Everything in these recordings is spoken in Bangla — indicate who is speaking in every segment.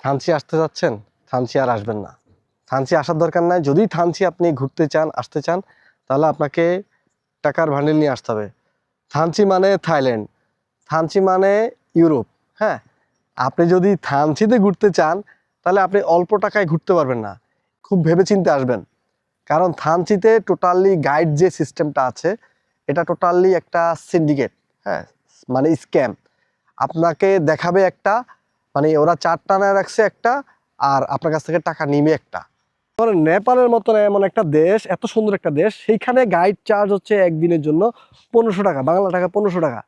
Speaker 1: থানচি আসতে যাচ্ছেন, থানচি আর আসবেন না। থানচি আসার দরকার নাই। যদি থানচি আপনি ঘুরতে চান, আসতে চান, তাহলে আপনাকে টাকার ভান্ডিল নিয়ে আসতে হবে। থানচি মানে থাইল্যান্ড, থানচি মানে ইউরোপ। হ্যাঁ, আপনি যদি থানচিতে ঘুরতে চান তাহলে আপনি অল্প টাকায় ঘুরতে পারবেন না, খুব ভেবেচিন্তে আসবেন। কারণ থানচিতে টোটালি গাইড যে সিস্টেমটা আছে এটা টোটালি একটা সিন্ডিকেট। হ্যাঁ, মানে স্ক্যাম। আপনাকে দেখাবে একটা, মানে ওরা চার টানায় রাখছে একটা, আর আপনার কাছ থেকে টাকা নিবে একটা। নেপালের মতন এমন একটা দেশ, এত সুন্দর একটা দেশ, সেইখানে গাইড চার্জ হচ্ছে একদিনের জন্য 1500 টাকা, বাংলা টাকা 1500 টাকা।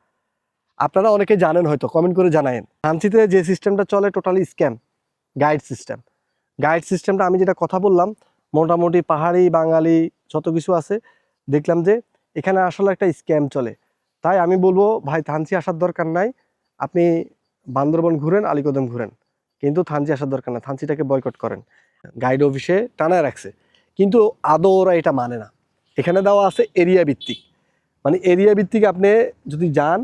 Speaker 1: আপনারা অনেকে জানেন, হয়তো কমেন্ট করে জানায়েন। থানচিতে যে সিস্টেমটা চলে totally scam, guide system. Guide সিস্টেমটা আমি যেটা কথা বললাম, মোটামুটি পাহাড়ি বাঙালি যত কিছু আছে, দেখলাম যে এখানে আসলে একটা স্ক্যাম চলে। তাই আমি বলবো ভাই, থানচি আসার দরকার নাই। আপনি বান্দরবন ঘুরেন, আলীকদম ঘুরেন, কিন্তু থানচি আসার দরকার না। থানচিটাকে বয়কট করেন। গাইড অফিসে টানায় রাখছে, কিন্তু আদৌ ওরা এটা মানে না। এখানে দেওয়া আছে এরিয়া ভিত্তিক, মানে এরিয়া ভিত্তিক আপনি যদি যান,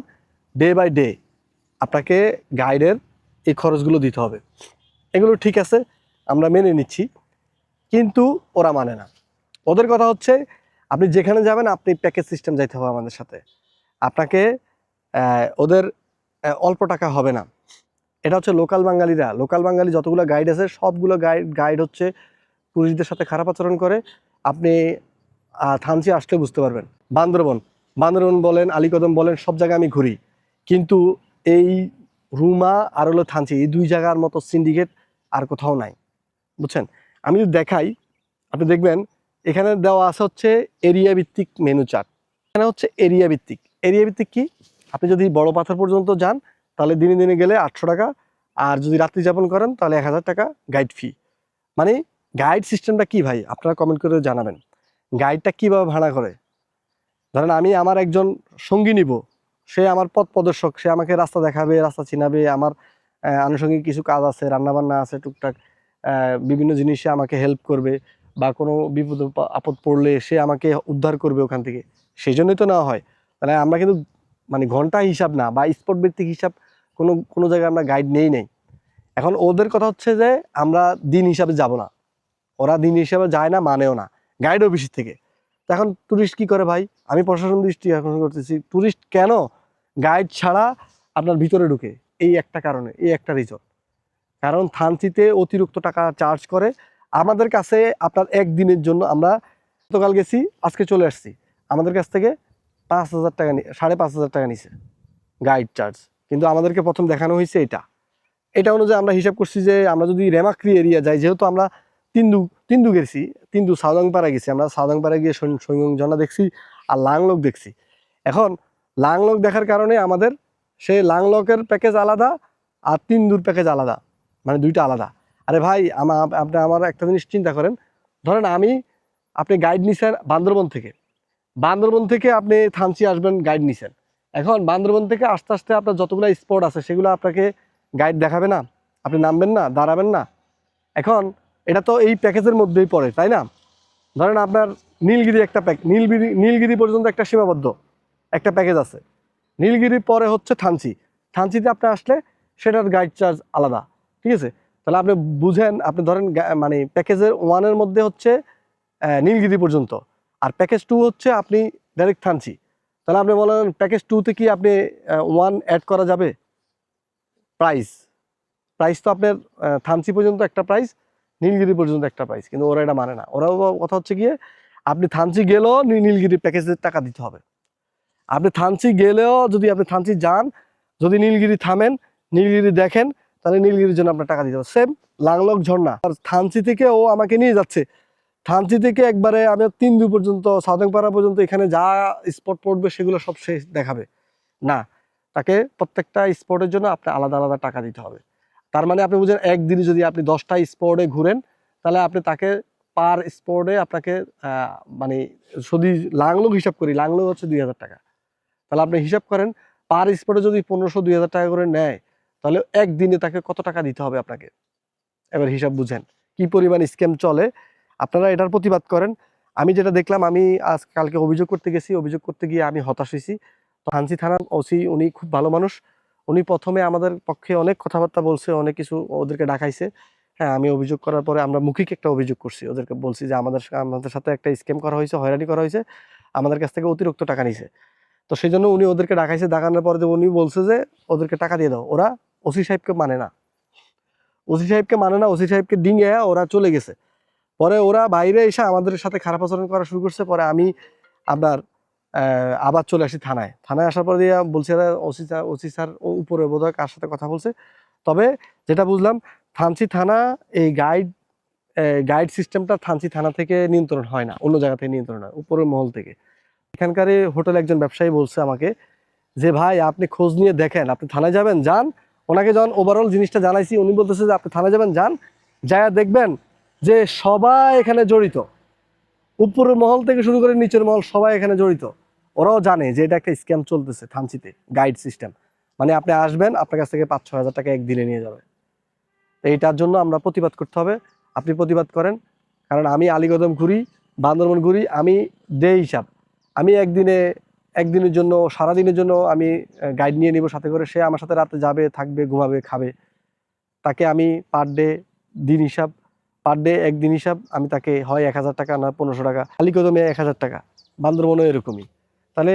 Speaker 1: ডে বাই ডে আপনাকে গাইডের এই খরচগুলো দিতে হবে। এগুলো ঠিক আছে, আমরা মেনে নিচ্ছি, কিন্তু ওরা মানে না। ওদের কথা হচ্ছে আপনি যেখানে যাবেন আপনি প্যাকেজ সিস্টেম যাইতে হবে আমাদের সাথে। আপনাকে ওদের অল্প টাকা হবে না। এটা হচ্ছে লোকাল বাঙালিরা, লোকাল বাঙালি যতগুলো গাইড আছে সবগুলো গাইড হচ্ছে টুরিস্টদের সাথে খারাপ আচরণ করে। আপনি থানচি আসলে বুঝতে পারবেন। বান্দরবন বান্দরবন বলেন, আলীকদম বলেন, সব জায়গায় আমি ঘুরি, কিন্তু এই রুমা আর হলো থানচি, এই দুই জায়গার মতো সিন্ডিকেট আর কোথাও নাই, বুঝছেন। আমি যদি দেখাই, আপনি দেখবেন এখানে দেওয়া আছে হচ্ছে এরিয়া ভিত্তিক মেনু চার্ট। এখানে হচ্ছে এরিয়া ভিত্তিক। এরিয়া ভিত্তিক কি, আপনি যদি বড় পাথর পর্যন্ত যান তাহলে দিনে দিনে গেলে 800 টাকা, আর যদি রাত্রি যাপন করেন তাহলে 1000 টাকা গাইড ফি। মানে গাইড সিস্টেমটা কি ভাই, আপনারা কমেন্ট করে জানাবেন। গাইডটা কিভাবে ভাড়া করে? ধরেন আমি আমার একজন সঙ্গী নিব, সে আমার পথ প্রদর্শক, সে আমাকে রাস্তা দেখাবে, রাস্তা চিনাবে, আমার আনুষঙ্গিক কিছু কাজ আছে, রান্নাবান্না আছে টুকটাক, বিভিন্ন জিনিসে আমাকে হেল্প করবে, বা কোনো বিপদ আপদ পড়লে সে আমাকে উদ্ধার করবে ওখান থেকে। সেই জন্যই তো নেওয়া হয়। তাহলে আমরা কিন্তু মানে ঘন্টা হিসাব না, বা স্পট ভিত্তিক হিসাব কোনো কোনো জায়গায় আমরা গাইড নেই। এখন ওদের কথা হচ্ছে যে আমরা দিন হিসাবে যাব না, ওরা দিন হিসাবে যায় না, মানেও না গাইড অফিস থেকে। তো এখন ট্যুরিস্ট কি করে ভাই? আমি প্রশাসন দৃষ্টি আকর্ষণ করতেছি, ট্যুরিস্ট কেন গাইড ছাড়া আপনার ভিতরে ঢুকে? এই একটা কারণে, এই একটা রিজন। কারণ থানচিতে অতিরিক্ত টাকা চার্জ করে আমাদের কাছে। আপনার একদিনের জন্য, আমরা গতকাল গেছি, আজকে চলে আসছি, আমাদের কাছ থেকে 5000 টাকা, 5500 টাকা নিছে গাইড চার্জ। কিন্তু আমাদেরকে প্রথম দেখানো হয়েছে এটা অনুযায়ী আমরা হিসাব করছি যে আমরা যদি রেমাক্রি এরিয়া যাই, যেহেতু আমরা তিন্দু গেছি, তিন্দু সাউদাংপাড়া গেছি, আমরা সাউদাংপাড়া গিয়ে সৈয়ংঝর্ণা দেখছি আর লাংলক দেখছি। এখন লাংলক দেখার কারণে আমাদের সেই লাংলকের প্যাকেজ আলাদা আর তিন্দুর প্যাকেজ আলাদা, মানে দুইটা আলাদা। আরে ভাই, আপনি আমার একটা জিনিস চিন্তা করেন, ধরেন আপনি গাইড নিছেন বান্দরবন থেকে আপনি থানচি আসবেন, গাইড নিছেন। এখন বান্দরবন থেকে আস্তে আস্তে আপনার যতগুলো স্পট আছে সেগুলো আপনাকে গাইড দেখাবে না, আপনি নামবেন না, দাঁড়াবেন না। এখন এটা তো এই প্যাকেজের মধ্যেই পড়ে, তাই না? ধরেন আপনার নীলগিরি একটা নীলগিরি পর্যন্ত একটা সীমাবদ্ধ একটা প্যাকেজ আছে। নীলগিরির পরে হচ্ছে থানচিতে আপনি আসলে সেটার গাইড চার্জ আলাদা, ঠিক আছে? তাহলে আপনি বুঝেন, আপনি ধরেন মানে প্যাকেজের 1-এর মধ্যে হচ্ছে নীলগিরি পর্যন্ত, আর প্যাকেজ 2 হচ্ছে আপনি ডাইরেক্ট থানচি। তাহলে আপনি বলেন প্যাকেজ 2-তে কি আপনি 1 অ্যাড করা যাবে? প্রাইস তো আপনার থানচি পর্যন্ত একটা প্রাইস, নীলগিরি পর্যন্ত একটা প্রাইস, কিন্তু ওরা এটা মানে না। ওরা কথা হচ্ছে গিয়ে আপনি থানচি গেলেও নীলগিরি প্যাকেজের টাকা দিতে হবে। আপনি থানচি গেলেও, যদি আপনি থানচি যান, যদি নীলগিরি থামেন, নীলগিরি দেখেন, তাহলে নীলগিরির জন্য আপনার টাকা দিতে হবে। সেম লাংলক ঝর্ণা, আর থানচি থেকে ও আমাকে নিয়ে যাচ্ছে, থানচি থেকে একবারে আমি তিন্দু পর্যন্ত, সাউদাংপাড়া পর্যন্ত, এখানে যা স্পট পড়বে সেগুলো সব সে দেখাবে না। তাকে প্রত্যেকটা স্পটের জন্য আপনি আলাদা আলাদা টাকা দিতে হবে। তার মানে আপনি বুঝেন, একদিনে যদি আপনি 10টা স্পটে ঘুরেন, তাহলে আপনি তাকে পার স্পটে আপনাকে মানে যদি লাংলক হিসাব করি, লাংলক হচ্ছে 2000 টাকা। তাহলে আপনি হিসাব করেন, পার স্পটে যদি 1500-2000 টাকা করে নেয়, তাহলে একদিনে তাকে কত টাকা দিতে হবে আপনাকে? এবার হিসাব বুঝেন কি পরিমাণ স্ক্যাম চলে। আপনারা এটার প্রতিবাদ করেন। আমি যেটা দেখলাম, আমি কালকে অভিযোগ করতে গেছি, অভিযোগ করতে গিয়ে আমি হতাশ হয়েছি। তো থানচি থানার ওসি, উনি খুব ভালো মানুষ, উনি প্রথমে আমাদের পক্ষে অনেক কথাবার্তা বলছে, অনেক কিছু ওদেরকে ডাকাইছে। হ্যাঁ, আমি অভিযোগ করার পরে আমরা মৌখিক একটা অভিযোগ করছি, ওদেরকে বলছি যে আমাদের সাথে একটা স্ক্যাম করা হয়েছে, হয়রানি করা হয়েছে, আমাদের কাছ থেকে অতিরিক্ত টাকা নিছে। তো সেই জন্য উনি ওদেরকে ডাকাইছে, ডাকানোর পরে যে উনি বলছে যে ওদেরকে টাকা দিয়ে দাও। ওরা ওসি সাহেবকে মানে না, ওসি সাহেবকে ডিঙে ওরা চলে গেছে। পরে ওরা বাইরে এসে আমাদের সাথে খারাপ আচরণ করা শুরু করছে। পরে আমি আপনার আবার চলে আসি থানায় আসার পর দিয়ে বলছে ওসি স্যার উপরে বোধহয় কার সাথে কথা বলছে। তবে যেটা বুঝলাম, থানচি থানা এই গাইড সিস্টেমটা থানচি থানা থেকে নিয়ন্ত্রণ হয় না, অন্য জায়গা থেকে নিয়ন্ত্রণ হয়, উপরের মহল থেকে। এখানকার হোটেল একজন ব্যবসায়ী বলছে আমাকে যে ভাই আপনি খোঁজ নিয়ে দেখেন, আপনি থানায় যাবেন, যান। ওনাকে যখন ওভারঅল জিনিসটা জানাইছি, উনি বলতেছে যে আপনি থানায় যাবেন, যান, যায়া দেখবেন যে সবাই এখানে জড়িত, উপরের মহল থেকে শুরু করে নিচের মহল সবাই এখানে জড়িত। ওরাও জানে যে এটা একটা স্ক্যাম চলতেছে থানচিতে, গাইড সিস্টেম। মানে আপনি আসবেন, আপনার কাছ থেকে 5-6 হাজার টাকা একদিনে নিয়ে যাবে। তো এইটার জন্য আমরা প্রতিবাদ করতে হবে। আপনি প্রতিবাদ করেন, কারণ আমি আলীকদম ঘুরি, বান্দরবন ঘুরি, আমি হিসাব। আমি একদিনের জন্য, সারাদিনের জন্য আমি গাইড নিয়ে নিব সাথে করে। সে আমার সাথে রাতে যাবে, থাকবে, ঘুমাবে, খাবে। তাকে আমি পার ডে একদিন হিসাব আমি তাকে হয় 1000 টাকা, না 1500 টাকা। আলীকদমে 1000 টাকা, বান্দরবনও এরকমই। তাহলে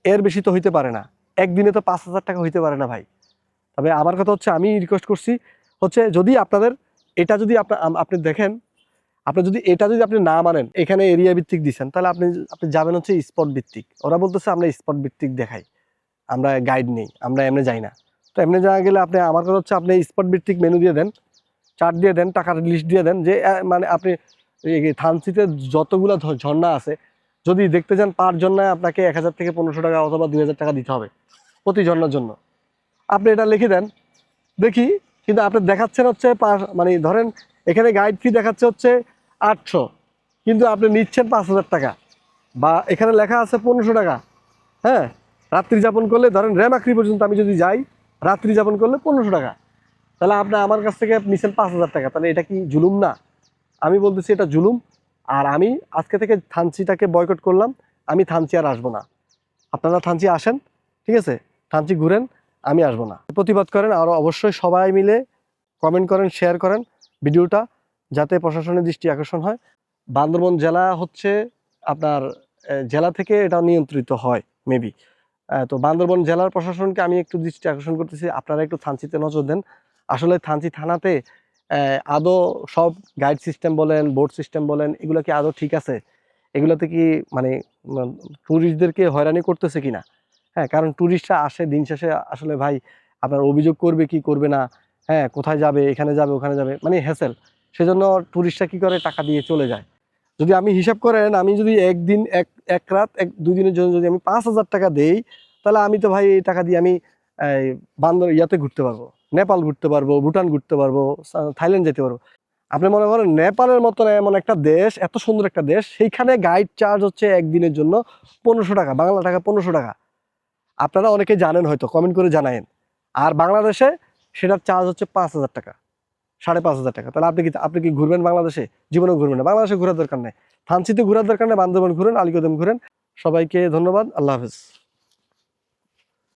Speaker 1: এর বেশি তো হইতে পারে না, একদিনে তো 5000 টাকা হইতে পারে না ভাই। তবে আমার কথা হচ্ছে, আমি রিকোয়েস্ট করছি হচ্ছে, যদি আপনাদের এটা যদি আপনি দেখেন, এটা যদি আপনি না মানেন, এখানে এরিয়া ভিত্তিক দিচ্ছেন, তাহলে আপনি যাবেন হচ্ছে স্পট ভিত্তিক। ওরা বলতেছে আমরা স্পট ভিত্তিক দেখাই, আমরা গাইড নেই, আমরা এমনি যাই না। তো এমনি যাওয়া গেলে আপনি, আমার কথা হচ্ছে আপনি স্পট ভিত্তিক মেনু দিয়ে দেন, চার্ট দিয়ে দেন, টাকার লিস্ট দিয়ে দেন, যে মানে আপনি থানচিতে যতগুলো ঝর্ণা আছে, যদি দেখতে চান পার ঝর্ণায় আপনাকে 1000 থেকে 1500 টাকা অথবা 2000 টাকা দিতে হবে প্রতি ঝর্ণার জন্য। আপনি এটা লিখে দেন, দেখি। কিন্তু আপনি দেখাচ্ছেন হচ্ছে মানে ধরেন এখানে গাইড ফি দেখাচ্ছে হচ্ছে 800, কিন্তু আপনি নিচ্ছেন 5000 টাকা, বা এখানে লেখা আছে 1500 টাকা। হ্যাঁ, রাত্রি যাপন করলে ধরেন রেমাক্রি পর্যন্ত আমি যদি যাই, রাত্রি যাপন করলে 1500 টাকা। তাহলে আপনি আমার কাছ থেকে নিচ্ছেন 5000 টাকা। তাহলে এটা কি জুলুম না? আমি বলতেছি এটা জুলুম। আর আমি আজকে থেকে থানচিটাকে বয়কট করলাম। আমি থানচি আর আসবো না। আপনারা থানচি আসেন, ঠিক আছে, থানচি ঘুরেন, আমি আসবো না। প্রতিবাদ করেন, আর অবশ্যই সবাই মিলে কমেন্ট করেন, শেয়ার করেন ভিডিওটা, যাতে প্রশাসনের দৃষ্টি আকর্ষণ হয়। বান্দরবন জেলা হচ্ছে আপনার জেলা থেকে এটা নিয়ন্ত্রিত হয় মেবি। তো বান্দরবন জেলার প্রশাসনকে আমি একটু দৃষ্টি আকর্ষণ করতেছি, আপনারা একটু থানচিতে নজর দেন। আসলে থানচি থানাতে আদৌ সব গাইড সিস্টেম বলেন, বোর্ড সিস্টেম বলেন, এগুলো কি আদৌ ঠিক আছে? এগুলোতে কি মানে ট্যুরিস্টদেরকে হয়রানি করতেছে কিনা? হ্যাঁ, কারণ ট্যুরিস্টরা আসে, দিন শেষে আসলে ভাই আপনার অভিযোগ করবে কি করবে না, হ্যাঁ, কোথায় যাবে, এখানে যাবে, ওখানে যাবে, মানে হ্যাসেল। সেজন্য ট্যুরিস্টরা কি করে, টাকা দিয়ে চলে যায়। যদি আমি হিসাব করেন, আমি যদি একদিন এক রাত 2 দিনের জন্য যদি আমি 5000 টাকা দেই, তাহলে আমি তো ভাই এই টাকা দিয়ে আমি ইয়াতে ঘুরতে পারবো, নেপাল ঘুরতে পারবো, ভুটান ঘুরতে পারবো, থাইল্যান্ড যেতে পারবো। আপনি মনে করেন নেপালের মতন এমন একটা দেশ, এত সুন্দর একটা দেশ, সেইখানে গাইড চার্জ হচ্ছে একদিনের জন্য 1500 টাকা, বাংলা টাকা 1500 টাকা। আপনারা অনেকে জানেন, হয়তো কমেন্ট করে জানায়েন। আর বাংলাদেশে সেটার চার্জ হচ্ছে 5000 টাকা, 5500 টাকা। তাহলে আপনি কি ঘুরবেন বাংলাদেশে? জীবনেও ঘুরবেন না। বাংলাদেশে ঘোরার দরকার নেই, থানচিতে ঘোরার দরকার নেই, বান্দরবান ঘুরেন, আলীকদম ঘুরেন। সবাইকে ধন্যবাদ, আল্লাহ হাফেজ।